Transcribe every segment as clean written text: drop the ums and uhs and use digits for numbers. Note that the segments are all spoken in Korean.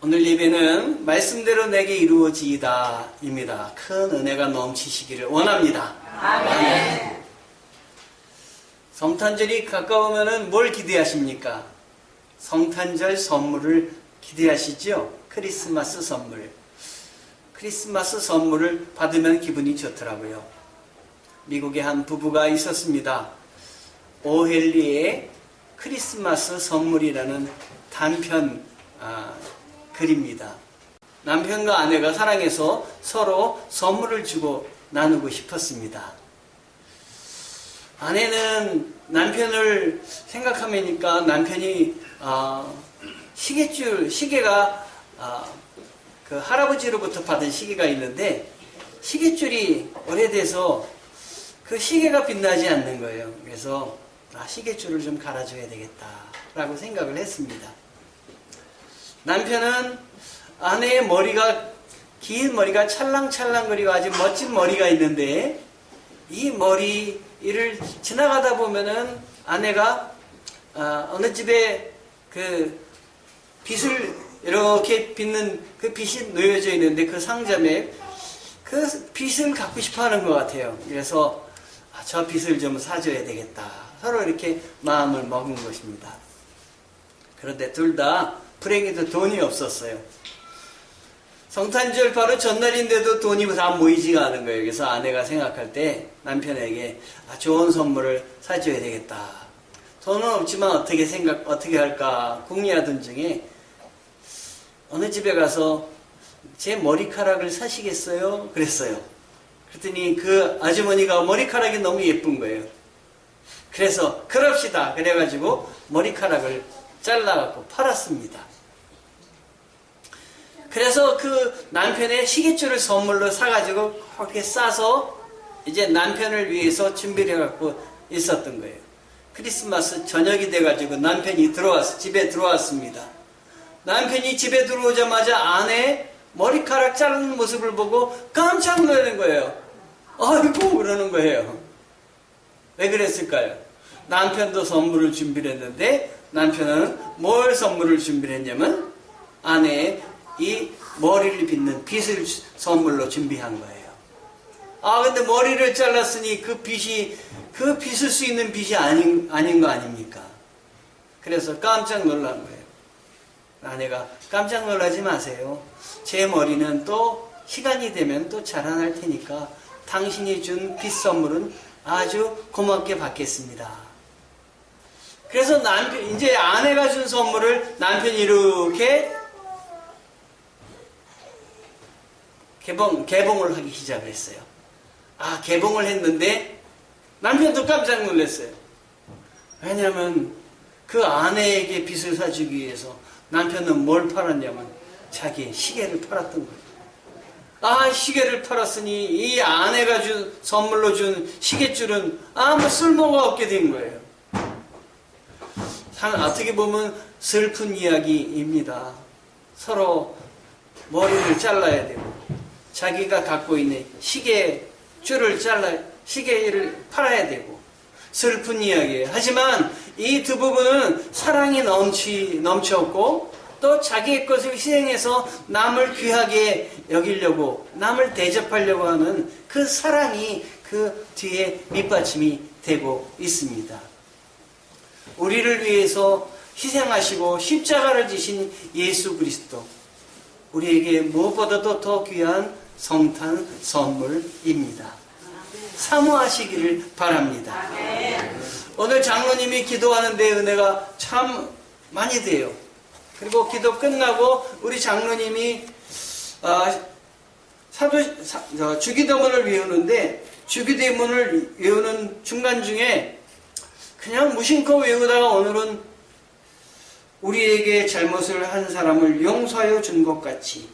오늘 예배는 말씀대로 내게 이루어지이다 입니다. 큰 은혜가 넘치시기를 원합니다. 아멘. 성탄절이 가까우면 뭘 기대하십니까? 성탄절 선물을 기대하시죠? 크리스마스 선물. 크리스마스 선물을 받으면 기분이 좋더라고요. 미국에 한 부부가 있었습니다. 오헨리의 크리스마스 선물이라는 단편 글입니다. 남편과 아내가 사랑해서 서로 선물을 주고 나누고 싶었습니다. 아내는 남편을 생각하니까 남편이 시계가 그 할아버지로부터 받은 시계가 있는데 시계줄이 오래돼서 그 시계가 빛나지 않는 거예요. 그래서 시계줄을 좀 갈아줘야 되겠다라고 생각을 했습니다. 남편은 아내의 머리가 긴 머리가 찰랑찰랑거리고 아주 멋진 머리가 있는데 이 머리를 지나가다 보면은 아내가 어느 집에 그 빗을 이렇게 빗는 그 빗이 놓여져 있는데 그 상점에 그 빗을 갖고 싶어 하는 것 같아요. 그래서 저 빗을 좀 사줘야 되겠다. 서로 이렇게 마음을 먹은 것입니다. 그런데 둘 다 불행히도 돈이 없었어요. 성탄절 바로 전날인데도 돈이 다 모이지가 않은 거예요. 그래서 아내가 생각할 때 남편에게 좋은 선물을 사줘야 되겠다. 돈은 없지만 어떻게 할까 궁리하던 중에 어느 집에 가서 제 머리카락을 사시겠어요? 그랬어요. 그랬더니 그 아주머니가 머리카락이 너무 예쁜 거예요. 그래서 그럽시다. 그래가지고 머리카락을 잘라갖고 팔았습니다. 그래서 그 남편의 시계줄을 선물로 사가지고 그렇게 싸서 이제 남편을 위해서 준비를 해갖고 있었던 거예요. 크리스마스 저녁이 돼가지고 남편이 집에 들어왔습니다. 남편이 집에 들어오자마자 아내 머리카락 자르는 모습을 보고 깜짝 놀라는 거예요. 아이고 그러는 거예요. 왜 그랬을까요? 남편도 선물을 준비를 했는데 남편은 뭘 선물을 준비를 했냐면 아내의 이 머리를 빗는 빗을 선물로 준비한 거예요. 근데 머리를 잘랐으니 그 빗을 수 있는 빗이 아닌 거 아닙니까? 그래서 깜짝 놀란 거예요. 아내가 깜짝 놀라지 마세요. 제 머리는 또 시간이 되면 또 자라날 테니까 당신이 준 빗 선물은 아주 고맙게 받겠습니다. 그래서 이제 아내가 준 선물을 남편이 이렇게 개봉을 하기 시작을 했어요. 개봉을 했는데 남편도 깜짝 놀랐어요. 왜냐하면 그 아내에게 빗을 사주기 위해서 남편은 뭘 팔았냐면 자기의 시계를 팔았던 거예요. 시계를 팔았으니 이 아내가 선물로 준 시계줄은 아무 쓸모가 없게 된 거예요. 어떻게 보면 슬픈 이야기입니다. 서로 머리를 잘라야 되고 자기가 갖고 있는 시계를 팔아야 되고 슬픈 이야기예요. 하지만 이 두 부부는 사랑이 넘쳤고 또 자기의 것을 희생해서 남을 귀하게 여기려고 남을 대접하려고 하는 그 사랑이 그 뒤에 밑받침이 되고 있습니다. 우리를 위해서 희생하시고 십자가를 지신 예수 그리스도, 우리에게 무엇보다도 더 귀한 성탄 선물입니다. 사모하시기를 바랍니다. 오늘 장로님이 기도하는데 은혜가 참 많이 돼요. 그리고 기도 끝나고 우리 장로님이 주기도문을 외우는데 주기도문을 외우는 중간 중에 그냥 무심코 외우다가 오늘은 우리에게 잘못을 한 사람을 용서하여 준 것 같이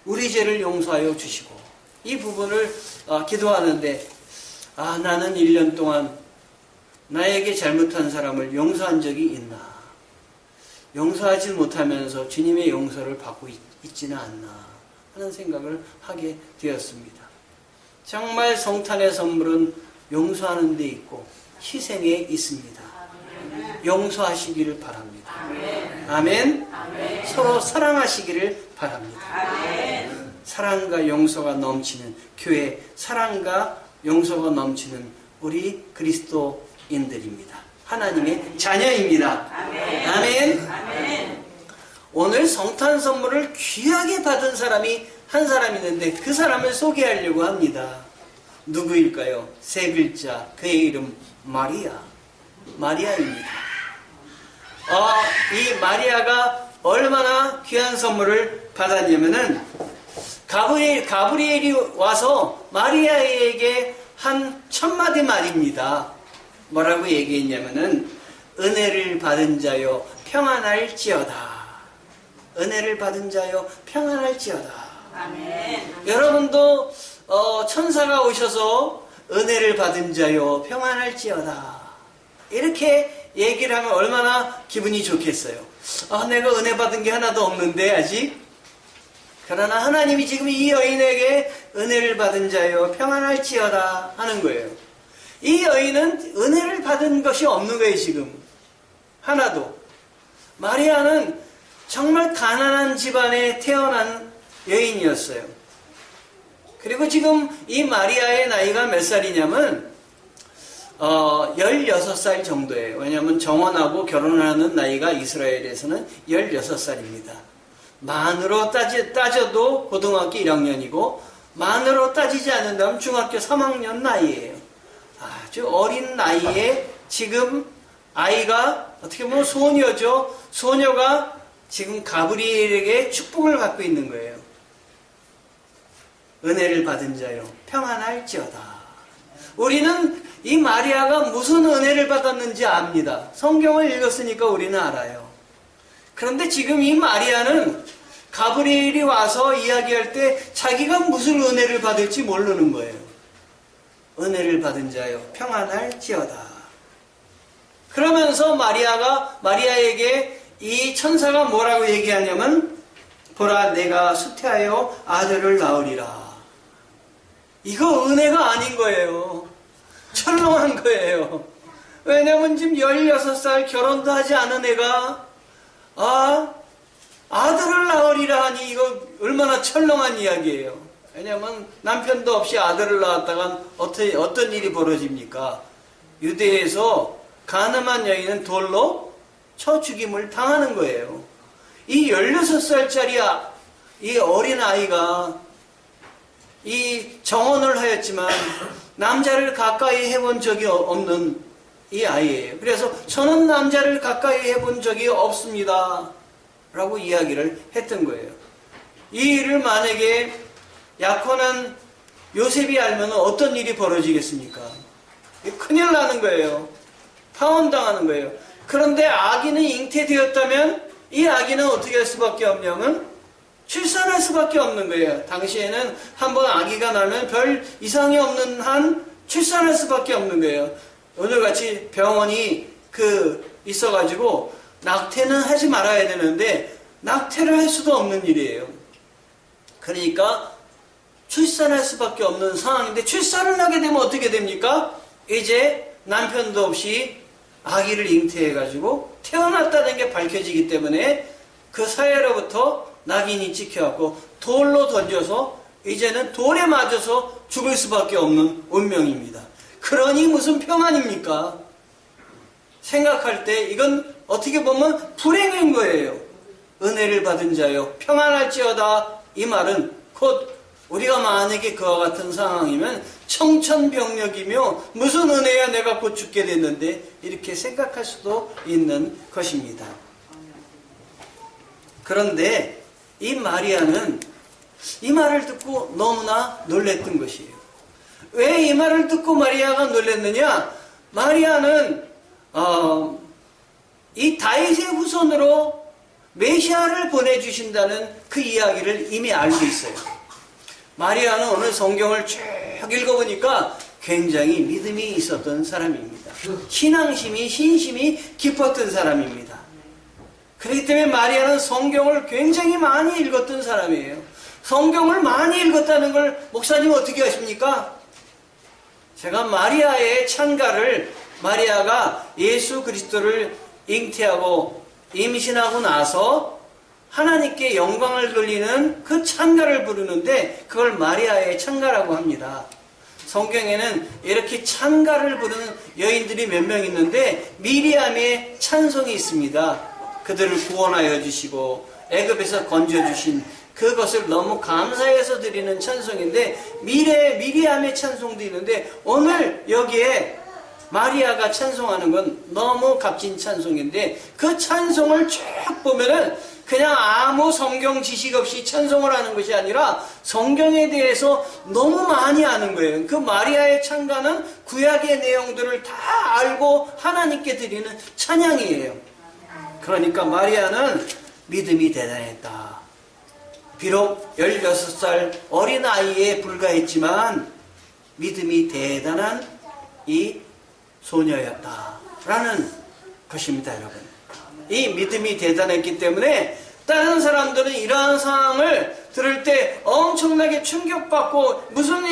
우리 죄를 용서하여 주시고, 이 부분을 기도하는데 나는 1년 동안 나에게 잘못한 사람을 용서한 적이 있나, 용서하지 못하면서 주님의 용서를 받고 있지는 않나 하는 생각을 하게 되었습니다. 정말 성탄의 선물은 용서하는 데 있고 희생에 있습니다. 용서하시기를 바랍니다. 아멘. 서로 사랑하시기를 바랍니다. 사랑과 용서가 넘치는 교회, 사랑과 용서가 넘치는 우리 그리스도인들입니다. 하나님의 자녀입니다. 아멘. 오늘 성탄 선물을 귀하게 받은 사람이 한 사람 있는데 그 사람을 소개하려고 합니다. 누구일까요? 세 글자, 그의 이름 마리아입니다. 이 마리아가 얼마나 귀한 선물을 받았냐면은 가브리엘이 와서 마리아에게 한 첫마디 말입니다. 뭐라고 얘기했냐면은 은혜를 받은 자여 평안할지어다. 은혜를 받은 자여 평안할지어다. 아멘. 여러분도 천사가 오셔서 은혜를 받은 자여 평안할지어다. 이렇게 얘기를 하면 얼마나 기분이 좋겠어요. 내가 은혜 받은 게 하나도 없는데 아직. 그러나 하나님이 지금 이 여인에게 은혜를 받은 자여 평안할지어다 하는 거예요. 이 여인은 은혜를 받은 것이 없는 거예요. 지금 하나도. 마리아는 정말 가난한 집안에 태어난 여인이었어요. 그리고 지금 이 마리아의 나이가 몇 살이냐면 16살 정도예요. 왜냐하면 정혼하고 결혼하는 나이가 이스라엘에서는 16살입니다. 만으로 따져도 고등학교 1학년이고 만으로 따지지 않는다면 중학교 3학년 나이예요. 아주 어린 나이에 지금 아이가 어떻게 보면 소녀죠. 소녀가 지금 가브리엘에게 축복을 받고 있는 거예요. 은혜를 받은 자요 평안할지어다. 우리는 이 마리아가 무슨 은혜를 받았는지 압니다. 성경을 읽었으니까 우리는 알아요. 그런데 지금 이 마리아는 가브리엘이 와서 이야기할 때 자기가 무슨 은혜를 받을지 모르는 거예요. 은혜를 받은 자요 평안할지어다. 그러면서 마리아에게 이 천사가 뭐라고 얘기하냐면 보라 내가 수태하여 아들을 낳으리라. 이거 은혜가 아닌 거예요. 철렁한 거예요. 왜냐면 지금 16살 결혼도 하지 않은 애가 아들을 낳으리라 하니 이거 얼마나 철렁한 이야기예요. 왜냐면 남편도 없이 아들을 낳았다간 어떤 일이 벌어집니까? 유대에서 가늠한 여인은 돌로 쳐 죽임을 당하는 거예요. 이 16살짜리 이 어린 아이가 이 정혼을 하였지만 남자를 가까이 해본 적이 없는 이 아이예요. 그래서 저는 남자를 가까이 해본 적이 없습니다. 라고 이야기를 했던 거예요. 이 일을 만약에 약혼한 요셉이 알면 어떤 일이 벌어지겠습니까? 큰일 나는 거예요. 파혼당하는 거예요. 그런데 아기는 잉태되었다면 이 아기는 어떻게 할 수밖에 없냐면 출산할 수밖에 없는 거예요. 당시에는 한번 아기가 나면 별 이상이 없는 한 출산할 수밖에 없는 거예요. 오늘같이 병원이 있어가지고 낙태는 하지 말아야 되는데 낙태를 할 수도 없는 일이에요. 그러니까 출산할 수밖에 없는 상황인데 출산을 하게 되면 어떻게 됩니까? 이제 남편도 없이 아기를 잉태해가지고 태어났다는 게 밝혀지기 때문에 그 사회로부터 낙인이 찍혀갖고 돌로 던져서 이제는 돌에 맞아서 죽을 수밖에 없는 운명입니다. 그러니 무슨 평안입니까? 생각할 때 이건 어떻게 보면 불행인 거예요. 은혜를 받은 자요 평안할지어다. 이 말은 곧 우리가 만약에 그와 같은 상황이면 청천벽력이며 무슨 은혜야 내가 곧 죽게 됐는데 이렇게 생각할 수도 있는 것입니다. 그런데 이 마리아는 이 말을 듣고 너무나 놀랬던 것이에요. 왜 이 말을 듣고 마리아가 놀랐느냐? 마리아는 이 다윗의 후손으로 메시아를 보내주신다는 그 이야기를 이미 알고 있어요. 마리아는 오늘 성경을 쭉 읽어보니까 굉장히 믿음이 있었던 사람입니다. 신심이 깊었던 사람입니다. 그렇기 때문에 마리아는 성경을 굉장히 많이 읽었던 사람이에요. 성경을 많이 읽었다는 걸 목사님 어떻게 아십니까? 제가 마리아의 찬가를 마리아가 예수 그리스도를 잉태하고 임신하고 나서 하나님께 영광을 돌리는 그 찬가를 부르는데 그걸 마리아의 찬가라고 합니다. 성경에는 이렇게 찬가를 부르는 여인들이 몇 명 있는데 미리암의 찬송이 있습니다. 그들을 구원하여 주시고 애굽에서 건져주신 그것을 너무 감사해서 드리는 찬송인데 미리암의 찬송도 있는데 오늘 여기에 마리아가 찬송하는 건 너무 값진 찬송인데 그 찬송을 쭉 보면은 그냥 아무 성경 지식 없이 찬송을 하는 것이 아니라 성경에 대해서 너무 많이 아는 거예요. 그 마리아의 찬가는 구약의 내용들을 다 알고 하나님께 드리는 찬양이에요. 그러니까 마리아는 믿음이 대단했다. 비록 16살 어린아이에 불과했지만 믿음이 대단한 이 소녀였다라는 것입니다, 여러분. 이 믿음이 대단했기 때문에 다른 사람들은 이러한 상황을 들을 때 엄청나게 충격받고 무슨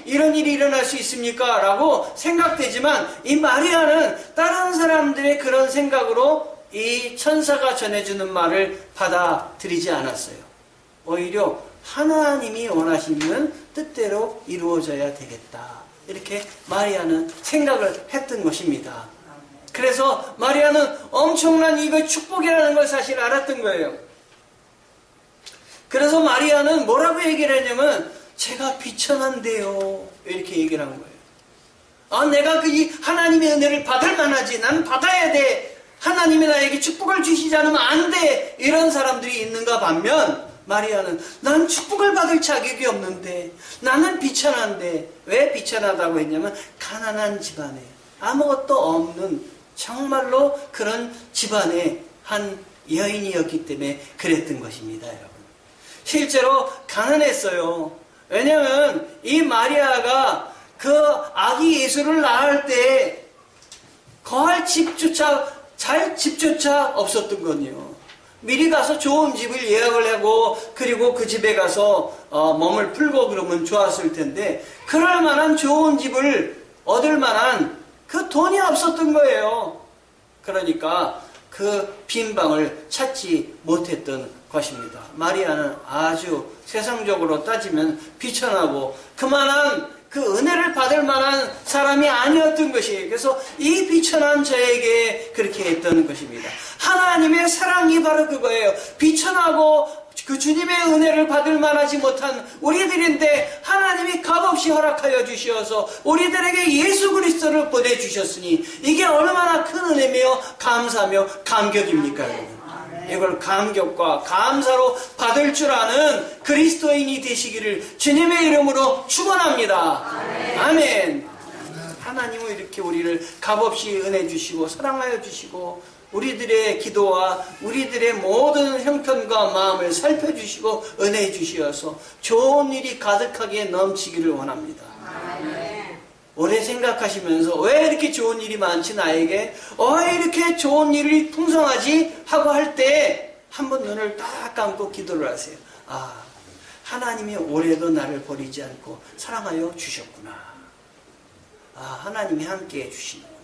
이런 일이 일어날 수 있습니까? 라고 생각되지만 이 마리아는 다른 사람들의 그런 생각으로 이 천사가 전해주는 말을 받아들이지 않았어요. 오히려 하나님이 원하시는 뜻대로 이루어져야 되겠다. 이렇게 마리아는 생각을 했던 것입니다. 그래서 마리아는 엄청난 이거 축복이라는 걸 사실 알았던 거예요. 그래서 마리아는 뭐라고 얘기를 했냐면 제가 비천한데요. 이렇게 얘기를 한 거예요. 내가 이 하나님의 은혜를 받을 만하지. 난 받아야 돼. 하나님이 나에게 축복을 주시지 않으면 안 돼. 이런 사람들이 있는가 반면 마리아는 난 축복을 받을 자격이 없는데 나는 비천한데 왜 비천하다고 했냐면 가난한 집안에 아무것도 없는 정말로 그런 집안의 한 여인이었기 때문에 그랬던 것입니다, 여러분. 실제로 가난했어요. 왜냐하면 이 마리아가 그 아기 예수를 낳을 때 거할 집조차 없었던 거요. 미리 가서 좋은 집을 예약을 하고 그리고 그 집에 가서 몸을 풀고 그러면 좋았을 텐데 그럴 만한 좋은 집을 얻을 만한 그 돈이 없었던 거예요. 그러니까 그 빈 방을 찾지 못했던 것입니다. 마리아는 아주 세상적으로 따지면 비천하고 그만한 그 은혜를 받을 만한 사람이 아니었던 것이에요. 그래서 이 비천한 저에게 그렇게 했던 것입니다. 하나님의 사랑이 바로 그거예요. 비천하고 그 주님의 은혜를 받을 만하지 못한 우리들인데 하나님이 값없이 허락하여 주시어서 우리들에게 예수 그리스도를 보내주셨으니 이게 얼마나 큰 은혜며 감사며 감격입니까, 여러분? 이걸 감격과 감사로 받을 줄 아는 그리스도인이 되시기를 주님의 이름으로 축원합니다. 아멘. 하나님은 이렇게 우리를 값없이 은혜 주시고 사랑하여 주시고 우리들의 기도와 우리들의 모든 형편과 마음을 살펴주시고 은혜해 주시어서 좋은 일이 가득하게 넘치기를 원합니다. 오래 생각하시면서 왜 이렇게 좋은 일이 많지 나에게? 왜 이렇게 좋은 일이 풍성하지? 하고 할 때 한번 눈을 딱 감고 기도를 하세요. 하나님이 올해도 나를 버리지 않고 사랑하여 주셨구나. 하나님이 함께 해주시는구나.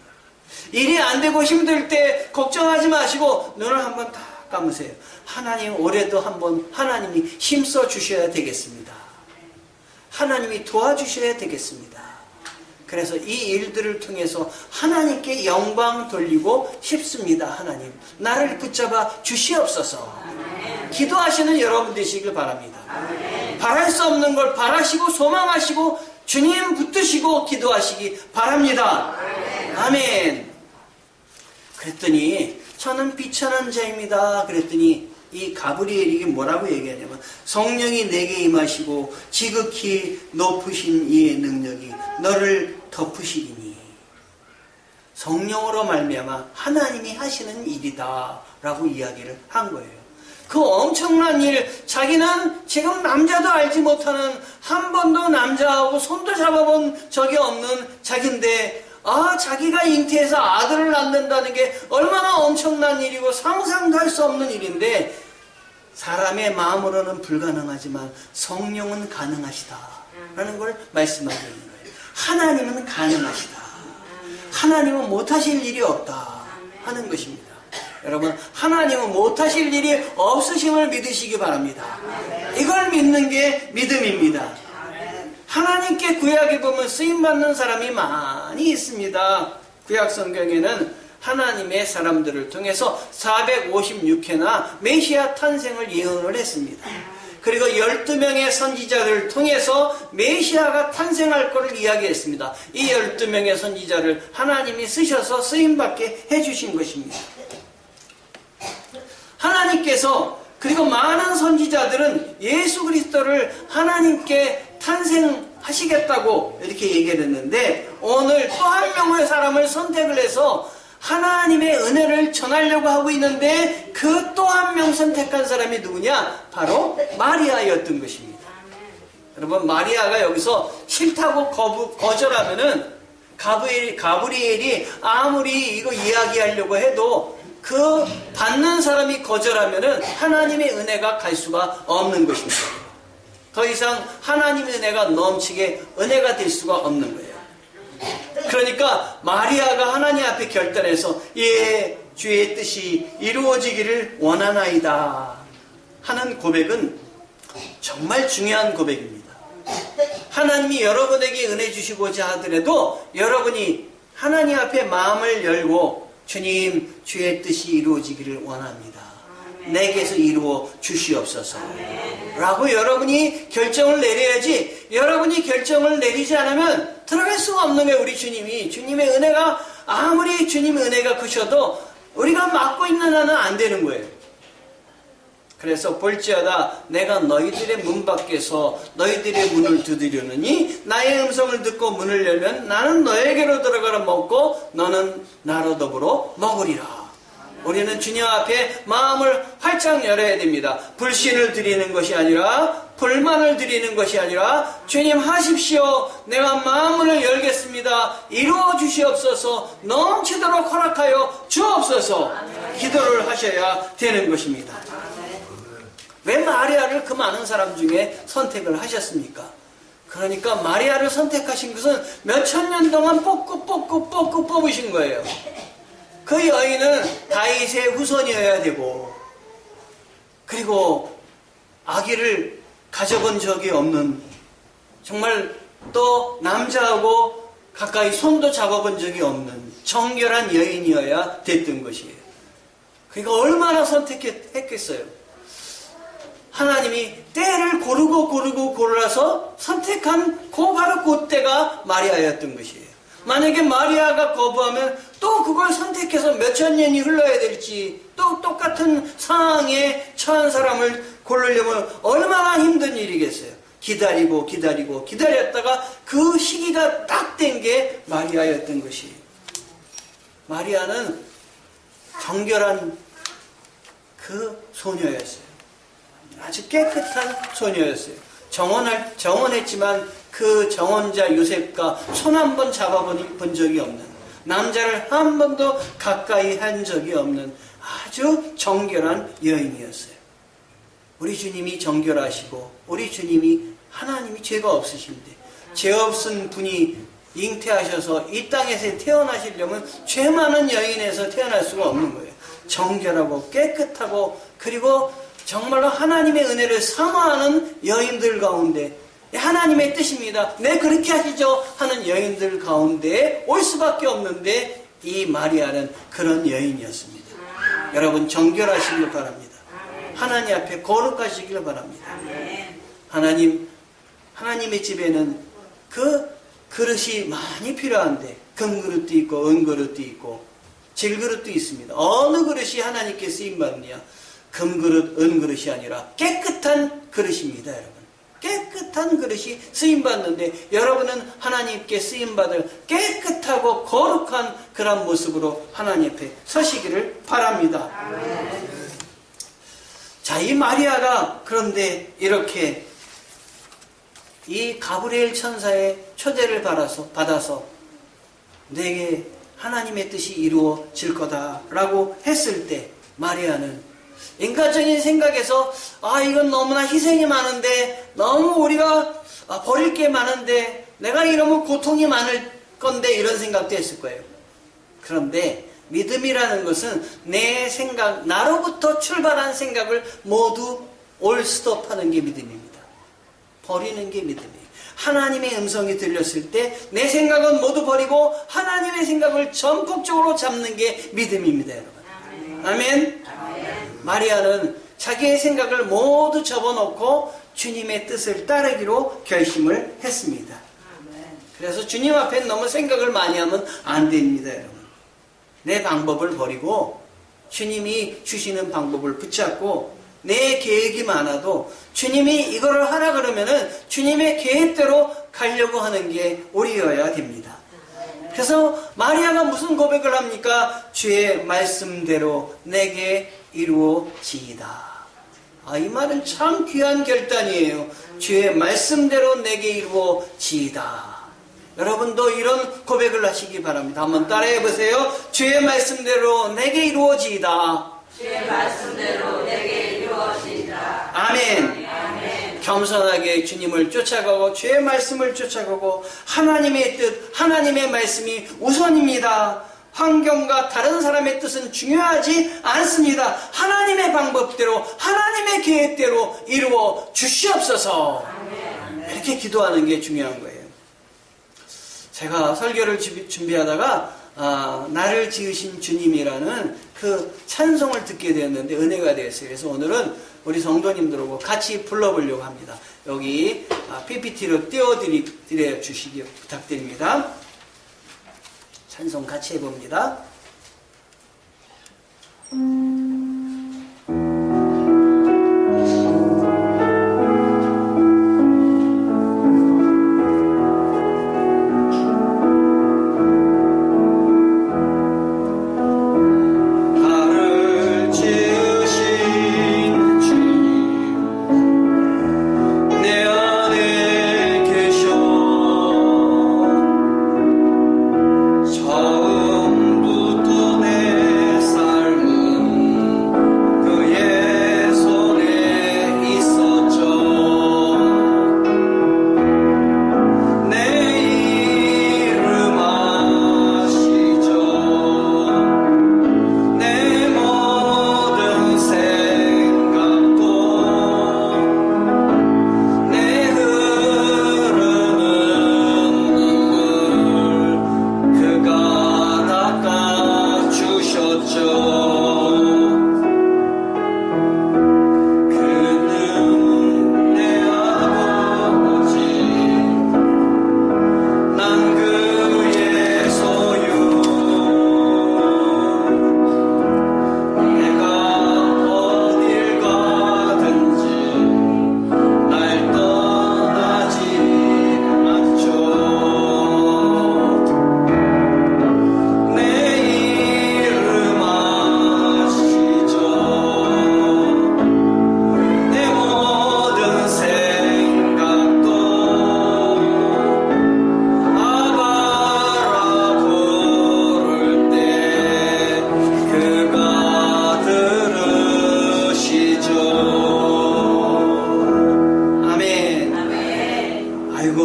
일이 안 되고 힘들 때 걱정하지 마시고 눈을 한번 딱 감으세요. 하나님 올해도 한번 하나님이 힘써 주셔야 되겠습니다. 하나님이 도와주셔야 되겠습니다. 그래서 이 일들을 통해서 하나님께 영광 돌리고 싶습니다. 하나님 나를 붙잡아 주시옵소서. 기도하시는 여러분 되시길 바랍니다. 바랄 수 없는 걸 바라시고 소망하시고 주님 붙드시고 기도하시기 바랍니다. 아멘. 그랬더니 저는 비천한 자입니다. 그랬더니 이 가브리엘이 뭐라고 얘기하냐면 성령이 내게 임하시고 지극히 높으신 이의 능력이 너를 덮으시리니 성령으로 말미암아 하나님이 하시는 일이다 라고 이야기를 한 거예요. 그 엄청난 일, 자기는 지금 남자도 알지 못하는 한 번도 남자하고 손도 잡아본 적이 없는 자기인데 자기가 잉태해서 아들을 낳는다는 게 얼마나 엄청난 일이고 상상도 할 수 없는 일인데 사람의 마음으로는 불가능하지만 성령은 가능하시다 라는 걸 말씀하고 있는 거예요. 하나님은 가능하시다. 하나님은 못하실 일이 없다 하는 것입니다. 여러분, 하나님은 못하실 일이 없으심을 믿으시기 바랍니다. 이걸 믿는 게 믿음입니다. 하나님께 구약에 보면 쓰임받는 사람이 많이 있습니다. 구약 성경에는 하나님의 사람들을 통해서 456회나 메시아 탄생을 예언을 했습니다. 그리고 12명의 선지자들을 통해서 메시아가 탄생할 것을 이야기했습니다. 이 12명의 선지자를 하나님이 쓰셔서 쓰임받게 해주신 것입니다. 하나님께서 그리고 많은 선지자들은 예수 그리스도를 하나님께 탄생하시겠다고 이렇게 얘기를 했는데, 오늘 또 한 명의 사람을 선택을 해서 하나님의 은혜를 전하려고 하고 있는데, 그 또 한 명 선택한 사람이 누구냐? 바로 마리아였던 것입니다. 여러분, 마리아가 여기서 싫다고 거절하면은 가브리엘이 아무리 이거 이야기하려고 해도 그 받는 사람이 거절하면은 하나님의 은혜가 갈 수가 없는 것입니다. 더 이상 하나님의 은혜가 넘치게 은혜가 될 수가 없는 거예요. 그러니까 마리아가 하나님 앞에 결단해서 예, 주의 뜻이 이루어지기를 원하나이다 하는 고백은 정말 중요한 고백입니다. 하나님이 여러분에게 은혜 주시고자 하더라도 여러분이 하나님 앞에 마음을 열고 주님, 주의 뜻이 이루어지기를 원합니다. 내게서 이루어 주시옵소서 라고 여러분이 결정을 내려야지, 여러분이 결정을 내리지 않으면 들어갈 수가 없는 거예요. 우리 주님의 은혜가 아무리 주님의 은혜가 크셔도 우리가 맡고 있는 한은 안 되는 거예요. 그래서 볼지어다 내가 너희들의 문 밖에서 너희들의 문을 두드리느니 나의 음성을 듣고 문을 열면 나는 너에게로 들어가라 먹고 너는 나로 더불어 먹으리라. 우리는 주님 앞에 마음을 활짝 열어야 됩니다. 불신을 드리는 것이 아니라, 불만을 드리는 것이 아니라, 주님 하십시오. 내가 마음을 열겠습니다. 이루어 주시옵소서. 넘치도록 허락하여 주옵소서. 기도를 하셔야 되는 것입니다. 왜 마리아를 그 많은 사람 중에 선택을 하셨습니까? 그러니까 마리아를 선택하신 것은 몇천 년 동안 뽑고 뽑으신 거예요. 그 여인은 다윗의 후손이어야 되고, 그리고 아기를 가져본 적이 없는, 정말 또 남자하고 가까이 손도 잡아본 적이 없는 정결한 여인이어야 됐던 것이에요. 그러니까 얼마나 선택했겠어요. 하나님이 때를 고르라서 선택한 바로 그때가 마리아였던 것이에요. 만약에 마리아가 거부하면 또 그걸 선택해서 몇천 년이 흘러야 될지, 또 똑같은 상황에 처한 사람을 고르려면 얼마나 힘든 일이겠어요. 기다렸다가 그 시기가 딱 된 게 마리아였던 것이에요. 마리아는 정결한 그 소녀였어요. 아주 깨끗한 소녀였어요. 정원했지만 그 정원자 요셉과 손 한 번 잡아본 적이 없는, 남자를 한 번도 가까이 한 적이 없는 아주 정결한 여인이었어요. 우리 주님이 정결하시고, 우리 주님이 하나님이 죄가 없으신데, 죄 없은 분이 잉태하셔서 이 땅에서 태어나시려면 죄 많은 여인에서 태어날 수가 없는 거예요. 정결하고 깨끗하고, 그리고 정말로 하나님의 은혜를 사모하는 여인들 가운데, 하나님의 뜻입니다. 네, 그렇게 하시죠 하는 여인들 가운데 올 수밖에 없는데, 이 마리아는 그런 여인이었습니다. 여러분, 정결하시길 바랍니다. 하나님 앞에 거룩하시길 바랍니다. 하나님의 집에는 그 그릇이 많이 필요한데, 금그릇도 있고 은그릇도 있고 질그릇도 있습니다. 어느 그릇이 하나님께 쓰임받느냐? 금그릇, 은그릇이 아니라 깨끗한 그릇입니다. 여러분, 깨끗한 그릇이 쓰임받는데, 여러분은 하나님께 쓰임받을 깨끗하고 거룩한 그런 모습으로 하나님 앞에 서시기를 바랍니다. 자, 이 마리아가 그런데 이렇게 이 가브리엘 천사의 초대를 받아서 내게 하나님의 뜻이 이루어질 거다라고 했을 때, 마리아는 인간적인 생각에서 이건 너무나 희생이 많은데, 너무 우리가 버릴 게 많은데, 내가 이러면 고통이 많을 건데, 이런 생각도 했을 거예요. 그런데 믿음이라는 것은 내 생각, 나로부터 출발한 생각을 모두 올 스톱하는 게 믿음입니다. 버리는 게 믿음이에요. 하나님의 음성이 들렸을 때 내 생각은 모두 버리고 하나님의 생각을 전폭적으로 잡는 게 믿음입니다, 여러분. 아멘. 마리아는 자기의 생각을 모두 접어놓고 주님의 뜻을 따르기로 결심을 했습니다. 그래서 주님 앞에 너무 생각을 많이 하면 안 됩니다, 여러분. 내 방법을 버리고 주님이 주시는 방법을 붙잡고 내 계획이 많아도 주님이 이거를 하라 그러면은 주님의 계획대로 가려고 하는 게 우리여야 됩니다. 그래서 마리아가 무슨 고백을 합니까? 주의 말씀대로 내게 이루어지이다. 이 말은 참 귀한 결단이에요. 주의 말씀대로 내게 이루어지이다. 여러분도 이런 고백을 하시기 바랍니다. 한번 따라해 보세요. 주의 말씀대로 내게 이루어지이다. 주의 말씀대로 내게 이루어지이다. 아멘. 아멘. 겸손하게 주님을 쫓아가고 주의 말씀을 쫓아가고 하나님의 뜻, 하나님의 말씀이 우선입니다. 환경과 다른 사람의 뜻은 중요하지 않습니다. 하나님의 방법대로 하나님의 계획대로 이루어 주시옵소서. 이렇게 기도하는 게 중요한 거예요. 제가 설교를 준비하다가 나를 지으신 주님이라는 그 찬송을 듣게 되었는데 은혜가 되었어요. 그래서 오늘은 우리 성도님들하고 같이 불러보려고 합니다. 여기 PPT로 띄워드려 주시기 부탁드립니다. 찬송 같이 해봅니다.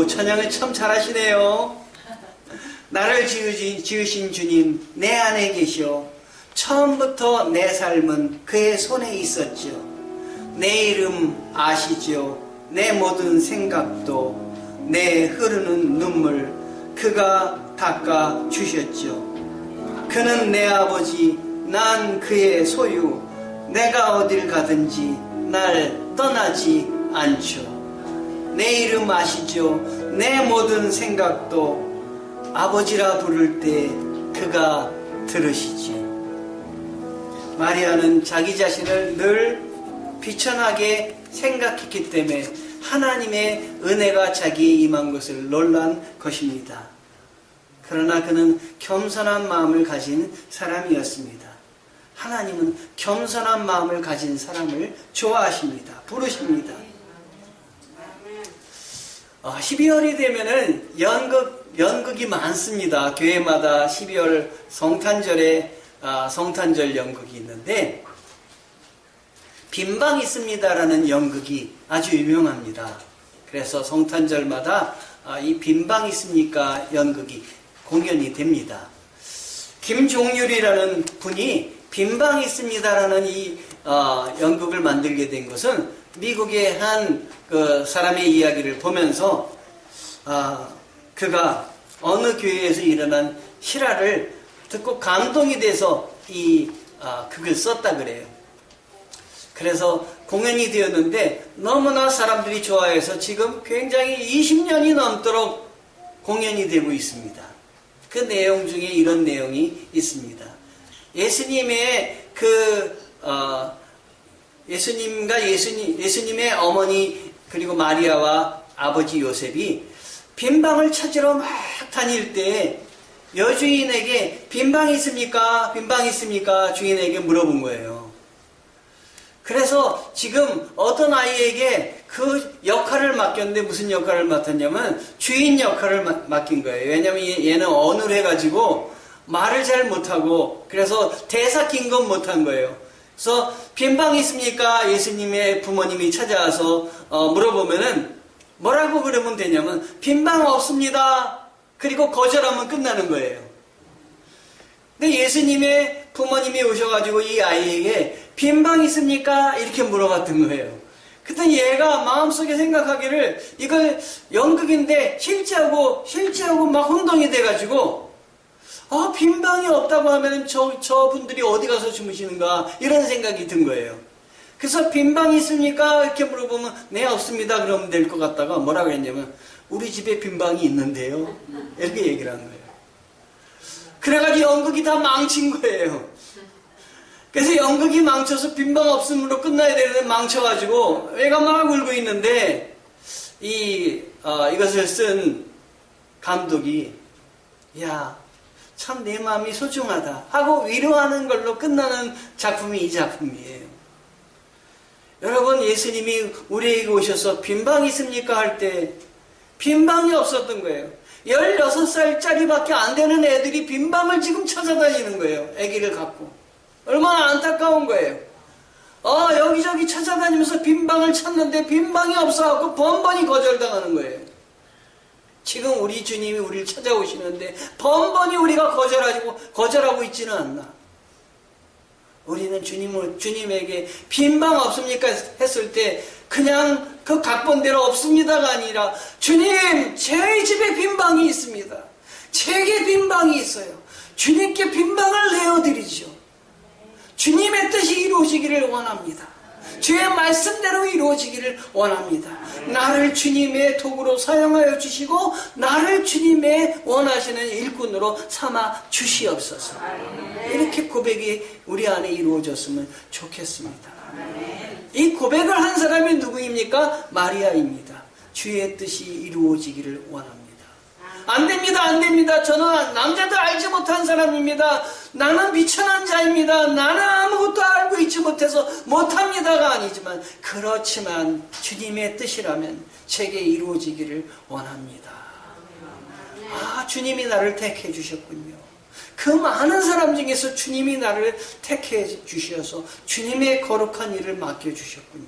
찬양을 참 잘하시네요. 나를 지으신 주님 내 안에 계시오. 처음부터 내 삶은 그의 손에 있었죠. 내 이름 아시죠. 내 모든 생각도 내 흐르는 눈물 그가 닦아 주셨죠. 그는 내 아버지 난 그의 소유. 내가 어딜 가든지 날 떠나지 않죠. 내 이름 아시죠. 내 모든 생각도 아버지라 부를 때 그가 들으시지. 마리아는 자기 자신을 늘 비천하게 생각했기 때문에 하나님의 은혜가 자기에 임한 것을 놀란 것입니다. 그러나 그는 겸손한 마음을 가진 사람이었습니다. 하나님은 겸손한 마음을 가진 사람을 좋아하십니다. 부르십니다. 12월이 되면은 연극이 많습니다. 교회마다 12월 성탄절에 성탄절 연극이 있는데 빈방 있습니다라는 연극이 아주 유명합니다. 그래서 성탄절마다 이 빈방 있습니까 연극이 공연이 됩니다. 김종률이라는 분이 빈방이 있습니다라는 이 연극을 만들게 된 것은 미국의 한 그 사람의 이야기를 보면서 그가 어느 교회에서 일어난 실화를 듣고 감동이 돼서 이 극을 썼다 그래요. 그래서 공연이 되었는데 너무나 사람들이 좋아해서 지금 굉장히 20년이 넘도록 공연이 되고 있습니다. 그 내용 중에 이런 내용이 있습니다. 예수님의 예수님의 어머니 그리고 마리아와 아버지 요셉이 빈방을 찾으러 막 다닐 때 여주인에게 빈방이 있습니까? 빈방이 있습니까? 주인에게 물어본 거예요. 그래서 지금 어떤 아이에게 그 역할을 맡겼는데 무슨 역할을 맡았냐면 주인 역할을 맡긴 거예요. 왜냐면 얘는 어눌해가지고 말을 잘 못하고 그래서 대사 낀 건 못한 거예요. 그래서 빈방이 있습니까? 예수님의 부모님이 찾아와서 물어보면은 뭐라고 그러면 되냐면 빈방 없습니다. 그리고 거절하면 끝나는 거예요. 근데 예수님의 부모님이 오셔가지고 이 아이에게 빈방 있습니까? 이렇게 물어봤던 거예요. 그때 얘가 마음속에 생각하기를 이걸 연극인데 실제하고 막 혼동이 돼가지고 빈방이 없다고 하면 저분들이 어디 가서 주무시는가 이런 생각이 든 거예요. 그래서 빈방이 있습니까? 이렇게 물어보면 네 없습니다 그러면 될 것 같다가 뭐라고 했냐면 우리 집에 빈방이 있는데요 이렇게 얘기를 한 거예요. 그래가지고 연극이 다 망친 거예요. 그래서 연극이 망쳐서 빈방 없음으로 끝나야 되는데 망쳐가지고 애가 막 울고 있는데 이것을 쓴 감독이 참 내 마음이 소중하다 하고 위로하는 걸로 끝나는 작품이 이 작품이에요. 여러분 예수님이 우리에게 오셔서 빈방이 있습니까? 할 때 빈방이 없었던 거예요. 16살짜리밖에 안 되는 애들이 빈방을 지금 찾아다니는 거예요. 아기를 갖고. 얼마나 안타까운 거예요. 여기저기 찾아다니면서 빈방을 찾는데 빈방이 없어갖고 번번이 거절당하는 거예요. 지금 우리 주님이 우리를 찾아오시는데 번번이 우리가 거절하고 있지는 않나. 우리는 주님에게 빈방 없습니까? 했을 때 그냥 그 각본대로 없습니다가 아니라 주님 제 집에 빈방이 있습니다. 제게 빈방이 있어요. 주님께 빈방을 내어드리죠. 주님의 뜻이 이루어지기를 원합니다. 주의 말씀대로 이루어지기를 원합니다. 나를 주님의 도구로 사용하여 주시고 나를 주님의 원하시는 일꾼으로 삼아 주시옵소서. 이렇게 고백이 우리 안에 이루어졌으면 좋겠습니다. 이 고백을 한 사람이 누구입니까? 마리아입니다. 주의 뜻이 이루어지기를 원합니다. 안 됩니다. 저는 남자도 알지 못한 사람입니다. 나는 비천한 자입니다. 나는 아무것도 알고 있지 못해서 못합니다가 아니지만 그렇지만 주님의 뜻이라면 제게 이루어지기를 원합니다. 주님이 나를 택해 주셨군요. 그 많은 사람 중에서 주님이 나를 택해 주셔서 주님의 거룩한 일을 맡겨주셨군요.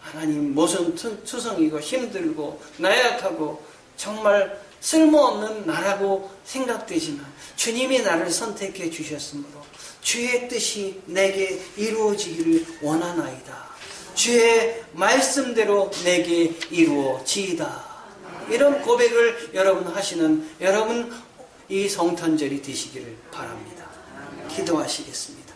하나님 모순투성이고 힘들고 나약하고 정말 쓸모없는 나라고 생각되지만 주님이 나를 선택해 주셨으므로 주의 뜻이 내게 이루어지기를 원하나이다. 주의 말씀대로 내게 이루어지이다. 이런 고백을 여러분 하시는 여러분 이 성탄절이 되시기를 바랍니다. 기도하시겠습니다.